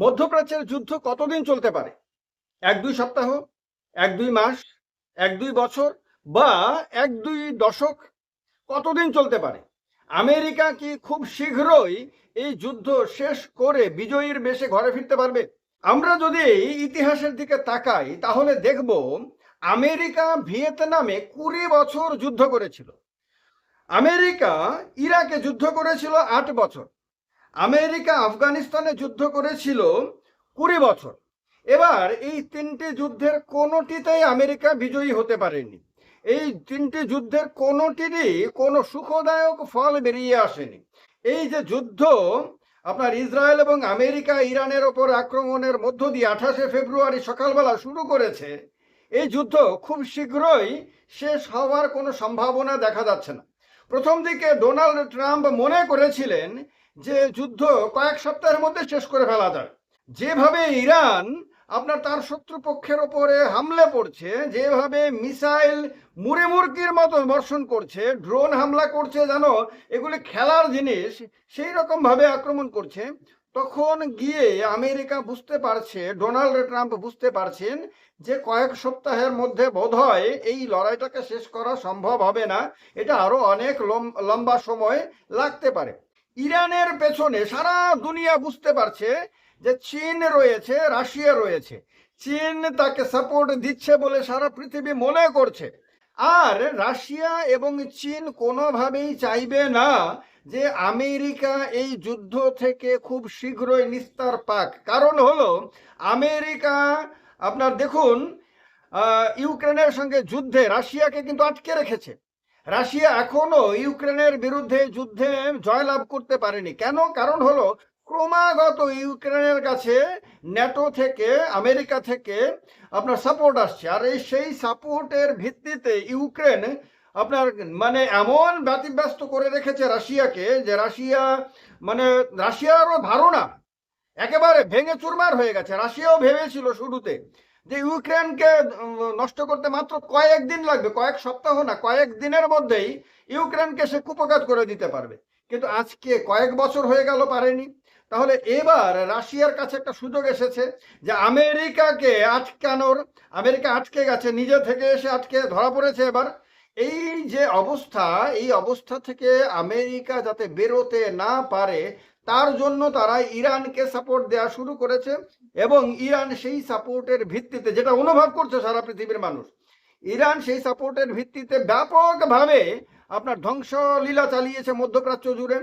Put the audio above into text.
মধ্যপ্রাচ্যের যুদ্ধ কতদিন চলতে পারে? 1-2 সপ্তাহ, 1-2 মাস, 1-2 বছর বা 1-2 দশক? কতদিন চলতে পারে? আমেরিকা কি খুব শীঘ্রই এই যুদ্ধ শেষ করে বিজয়ীর বেশে ঘরে ফিরতে পারবে? আমরা যদি ইতিহাসের দিকে তাকাই তাহলে দেখব আমেরিকা ভিয়েতনামে 20 বছর যুদ্ধ করেছিল। আমেরিকা ইরাকে যুদ্ধ করেছিল 8 বছর। আমেরিকা আফগানিস্তানে যুদ্ধ করেছিল 20 বছর। এবার এই তিনটি যুদ্ধের কোনোটিতেই আমেরিকা বিজয়ী হতে পারেনি। এই তিনটি যুদ্ধের কোনোটিরই কোনো সুখদায়ক ফল বেরিয়ে আসেনি। এই যে যুদ্ধ আপনার ইসরায়েল এবং আমেরিকা ইরানের ওপর আক্রমণের মধ্য দিয়ে 28শে ফেব্রুয়ারি সকালবেলা শুরু করেছে, এই যুদ্ধ খুব শীঘ্রই শেষ হওয়ার কোনো সম্ভাবনা দেখা যাচ্ছে না। প্রথম দিকে ডোনাল্ড ট্রাম্প মনে করেছিলেন যে যুদ্ধ কয়েক সপ্তাহের মধ্যে শেষ করে ফেলা যায়। যেভাবে ইরান আপনার তার শত্রুপক্ষের ওপরে হামলে পড়ছে, যেভাবে মিসাইল মুড়ে মুরগির মতো বর্ষণ করছে, ড্রোন হামলা করছে, যেন এগুলি খেলার জিনিস, সেই রকম ভাবে আক্রমণ করছে, তখন গিয়ে আমেরিকা বুঝতে পারছে, ডোনাল্ড ট্রাম্প বুঝতে পারছেন যে কয়েক সপ্তাহের মধ্যে বোধহয় এই লড়াইটাকে শেষ করা সম্ভব হবে না, এটা আরো অনেক লম্বা সময় লাগতে পারে। ইরানের পেছনে সারা দুনিয়া বুঝতে পারছে যে চীন রয়েছে, রাশিয়া রয়েছে। চীন তাকে সাপোর্ট দিচ্ছে বলে সারা পৃথিবী মনে করছে। আর রাশিয়া এবং চীন কোনোভাবেই চাইবে না যে আমেরিকা এই যুদ্ধ থেকে খুব শীঘ্রই নিস্তার পাক। কারণ হলো আমেরিকা আপনার দেখুন ইউক্রেনের সঙ্গে যুদ্ধে রাশিয়াকে কিন্তু আটকে রেখেছে। রাশিয়া এখনো ইউক্রেনের বিরুদ্ধে যুদ্ধে জয়লাভ করতে পারেনি। কেন? কারণ হলো ক্রমাগত ইউক্রেনের কাছে ন্যাটো থেকে, আমেরিকা থেকে আপনার সাপোর্ট আসছে। আর সেই সাপোর্টের ভিত্তিতে ইউক্রেন আপনার মানে এমন ব্যতিব্যস্ত করে রেখেছে রাশিয়াকে যে রাশিয়ারও ধারণা একেবারে ভেঙে চুরমার হয়ে গেছে। রাশিয়াও ভেবেছিল শুরুতে যে ইউক্রেনকে নষ্ট করতে মাত্র কয়েকদিন লাগবে, কয়েক সপ্তাহ না, কয়েক দিনের মধ্যেই ইউক্রেনকে সে কুপঘাত করে দিতে পারবে। কিন্তু আজকে কয়েক বছর হয়ে গেল পারেনি। তাহলে এবার রাশিয়ার কাছে একটা সুযোগ এসেছে যে আমেরিকাকে আটকানোর। আমেরিকা আটকে গেছে, নিজে থেকে এসে আটকে ধরা পড়েছে। এবার এই যে অবস্থা, এই অবস্থা থেকে আমেরিকা যাতে বেরোতে না পারে তার জন্য তারা ইরানকে সাপোর্ট দেওয়া শুরু করেছে। এবং ইরান সেই সাপোর্টের ভিত্তিতে, যেটা অনুভব করছে সারা পৃথিবীর মানুষ, ইরান সেই সাপোর্টের ভিত্তিতে ব্যাপকভাবে আপনার ধ্বংসলীলা চালিয়েছে মধ্যপ্রাচ্য জুড়ে।